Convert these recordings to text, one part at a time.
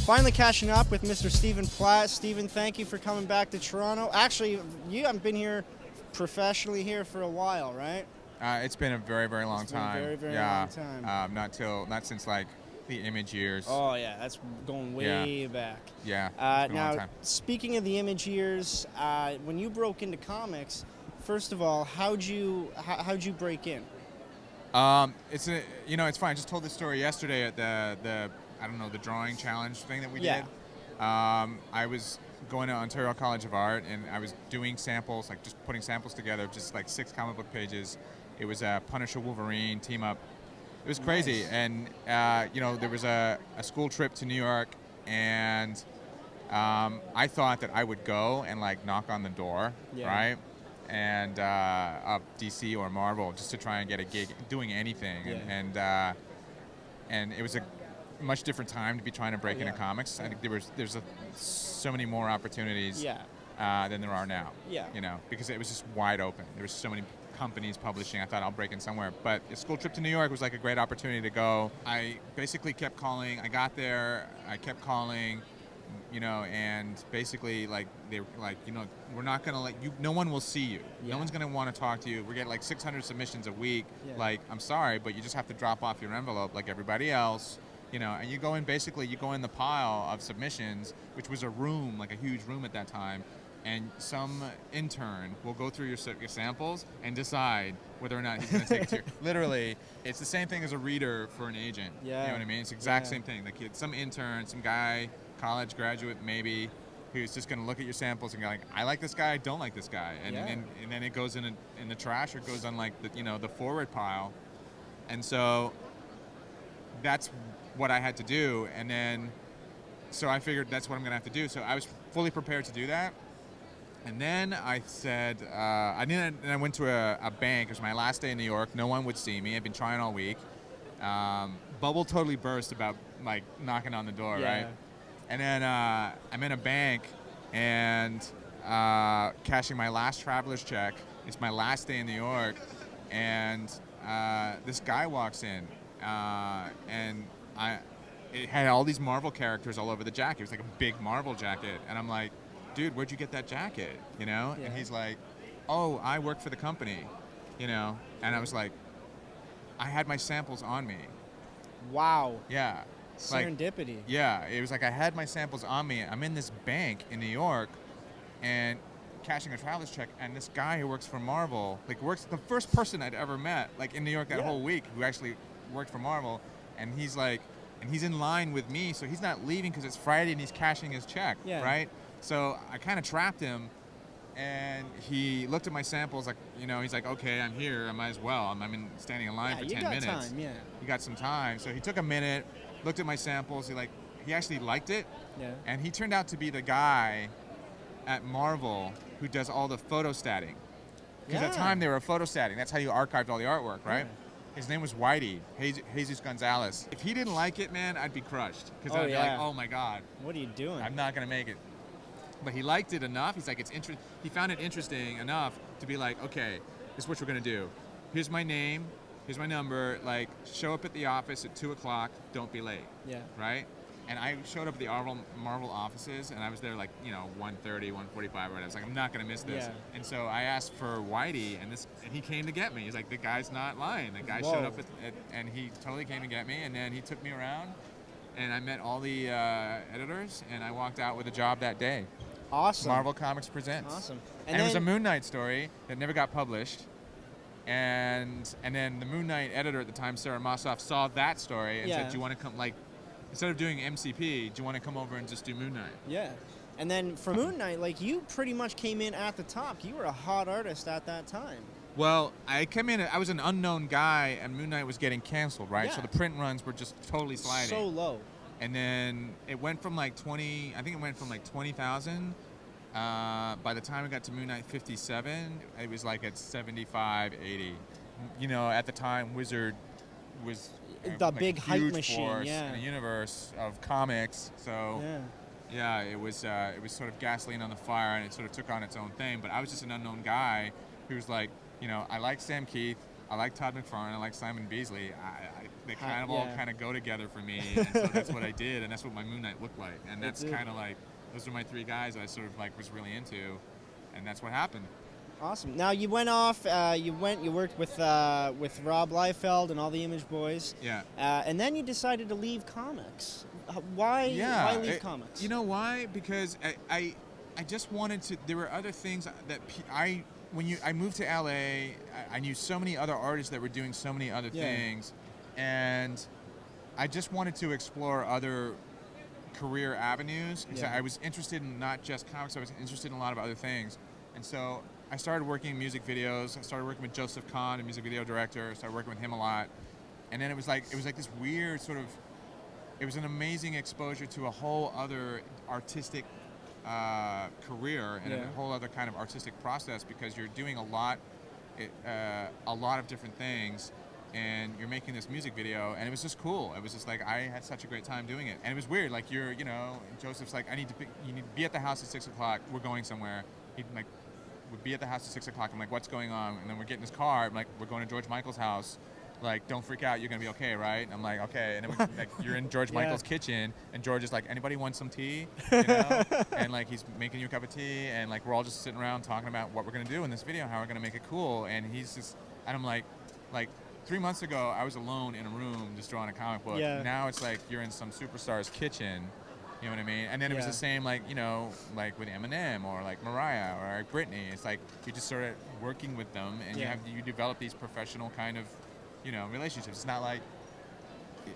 Finally catching up with Mr. Stephen Platt. Stephen, thank you for coming back to Toronto. Actually, you haven't been here professionally here for a while, right? It's been a very, very long time. Very, very long time. Not since like the Image years. Oh yeah, that's going way back. Yeah. It's been a long Now, time. speaking of the Image years, when you broke into comics, first of all, how'd you break in? It's fine. I just told this story yesterday at the the drawing challenge thing that we Yeah. did. I was going to Ontario College of Art, and I was doing samples, like just putting samples together, just like 6 comic book pages. It was a Punisher Wolverine team up. It was crazy, Nice. and there was a school trip to New York, and I thought that I would go and like knock on the door, Yeah. right? And of DC or Marvel, just to try and get a gig doing anything. Yeah. And it was a much different time to be trying to break into comics. I think there's so many more opportunities Yeah. than there are now. Yeah. Because it was just wide open. There was so many companies publishing. I thought I'll break in somewhere. But a school trip to New York was like a great opportunity to go. I basically kept calling. I got there. I kept calling. And basically, like, they were like, we're not going to let you, no one will see you. Yeah. No one's going to want to talk to you. We're getting like 600 submissions a week. Yeah. Like, I'm sorry, but you just have to drop off your envelope like everybody else, and you go in the pile of submissions, which was a room, like a huge room at that time, and some intern will go through your samples and decide whether or not he's going to take it to literally, it's the same thing as a reader for an agent. Yeah. You know what I mean? It's the exact same thing. Like, some intern, some guy, college graduate maybe, who's just going to look at your samples and go like, I like this guy, I don't like this guy, and then it goes in the trash, or it goes on like the forward pile. And so that's what I had to do, and then so I figured that's what I'm going to have to do. So I was fully prepared to do that. And then I said, I went to a bank. It was my last day in New York. No one would see me. I'd been trying all week. Bubble totally burst about like knocking on the door, right? And then I'm in a bank and cashing my last traveler's check. It's my last day in New York, and this guy walks in, and it had all these Marvel characters all over the jacket. It was like a big Marvel jacket, and I'm like, dude, where'd you get that jacket? Yeah. And he's like, oh, I work for the company, and I was like, I had my samples on me. Wow. Yeah. Serendipity. Yeah, it was like I had my samples on me. I'm in this bank in New York and cashing a traveler's check, and this guy who works for Marvel, the first person I'd ever met, like in New York that whole week, who actually worked for Marvel, and he's in line with me, so he's not leaving because it's Friday and he's cashing his check, right? So I kind of trapped him, and he looked at my samples like, he's like, okay, I'm here, I might as well. I'm standing in line for 10 minutes. Time, yeah. You got some time. So he took a minute, looked at my samples. He actually liked it. Yeah. And he turned out to be the guy at Marvel who does all the photostatting. Because at the time they were photostatting. That's how you archived all the artwork, right? Yeah. His name was Whitey, Jesus Gonzalez. If he didn't like it, man, I'd be crushed. Because I'd be like, oh my God. What are you doing? I'm not going to make it. But he liked it enough. He's like, he found it interesting enough to be like, okay, this is what we're going to do. Here's my name. Here's my number. Like, show up at the office at 2 o'clock. Don't be late. Yeah. Right? And I showed up at the Marvel offices, and I was there like, 1:30, 1:45, or I was like, I'm not going to miss this. Yeah. And so I asked for Whitey, and he came to get me. He's like, the guy's not lying. The guy showed up, and he totally came to get me, and then he took me around, and I met all the editors, and I walked out with a job that day. Awesome. Marvel Comics Presents. Awesome. And it was a Moon Knight story that never got published. And then the Moon Knight editor at the time, Sarah Mossoff, saw that story and said, do you want to come, like, instead of doing MCP, do you want to come over and just do Moon Knight? Yeah. And then for Moon Knight, like, you pretty much came in at the top. You were a hot artist at that time. Well, I came in, I was an unknown guy, and Moon Knight was getting canceled, right? Yeah. So the print runs were just totally sliding. So low. And then it went from like 20,000. By the time it got to Moon Knight 57, it was like at 75, 80. At the time, Wizard was the big hype machine, in a universe of comics. So it was sort of gasoline on the fire, and it sort of took on its own thing. But I was just an unknown guy who was like, I like Sam Keith, I like Todd McFarlane, I like Simon Beasley. they kind of all Yeah. kind of go together for me, and so that's what I did, and that's what my Moon Knight looked like, and that's did. kind of like those are my three guys I sort of like was really into, and that's what happened. Awesome. Now you went off. You worked with Rob Liefeld and all the Image Boys. Yeah. And then you decided to leave comics. Why? Yeah. Why leave comics? You know why? Because I just wanted to. There were other things that I moved to LA, I knew so many other artists that were doing so many other things, and I just wanted to explore other career avenues. Because I was interested in not just comics, I was interested in a lot of other things, and so I started working in music videos. I started working with Joseph Kahn, a music video director. I started working with him a lot, and then it was like this weird sort of. It was an amazing exposure to a whole other artistic career and a whole other kind of artistic process, because you're doing a lot of different things, and you're making this music video, and it was just cool. It was just like I had such a great time doing it, and it was weird. Like Joseph's like, you need to be at the house at 6 o'clock. We're going somewhere. He'd like would be at the house at 6 o'clock. I'm like, what's going on? And then we're getting in his car. I'm like, we're going to George Michael's house. Like, don't freak out, you're gonna be okay, right? And I'm like, okay. And then like, you're in George Michael's kitchen, and George is like, anybody want some tea? You know? And like, he's making you a cup of tea, and like, we're all just sitting around talking about what we're gonna do in this video, how we're gonna make it cool. And he's just, and I'm like 3 months ago, I was alone in a room just drawing a comic book. Yeah. Now it's like you're in some superstar's kitchen. You know what I mean? And then it was the same, like, like with Eminem or like Mariah or like Britney. It's like you just started working with them, and you develop these professional kind of relationships. It's not like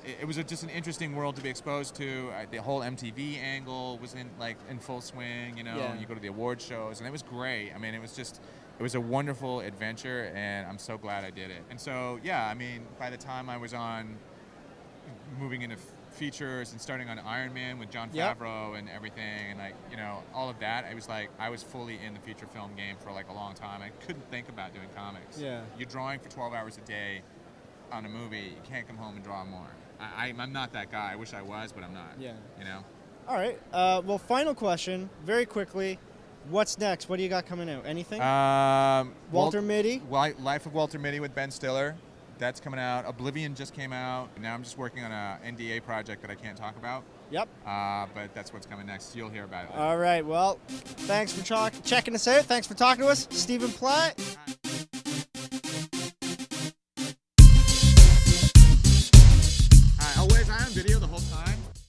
it was just an interesting world to be exposed to. The whole MTV angle was in full swing. You go to the award shows, and it was great. I mean, it was a wonderful adventure, and I'm so glad I did it. And so I mean, by the time I was moving into features and starting on Iron Man with Jon Favreau and everything, and all of that, it was like I was fully in the feature film game for like a long time. I couldn't think about doing comics. You're drawing for 12 hours a day on a movie. You can't come home and draw more. I'm not that guy. I wish I was, but I'm not. All right. Well, final question, very quickly. What's next? What do you got coming out? Anything? Walter Mitty? Life of Walter Mitty with Ben Stiller. That's coming out. Oblivion just came out. Now I'm just working on an NDA project that I can't talk about. Yep. But that's what's coming next. You'll hear about it later. All right. Well, thanks for checking us out. Thanks for talking to us, Stephen Platt.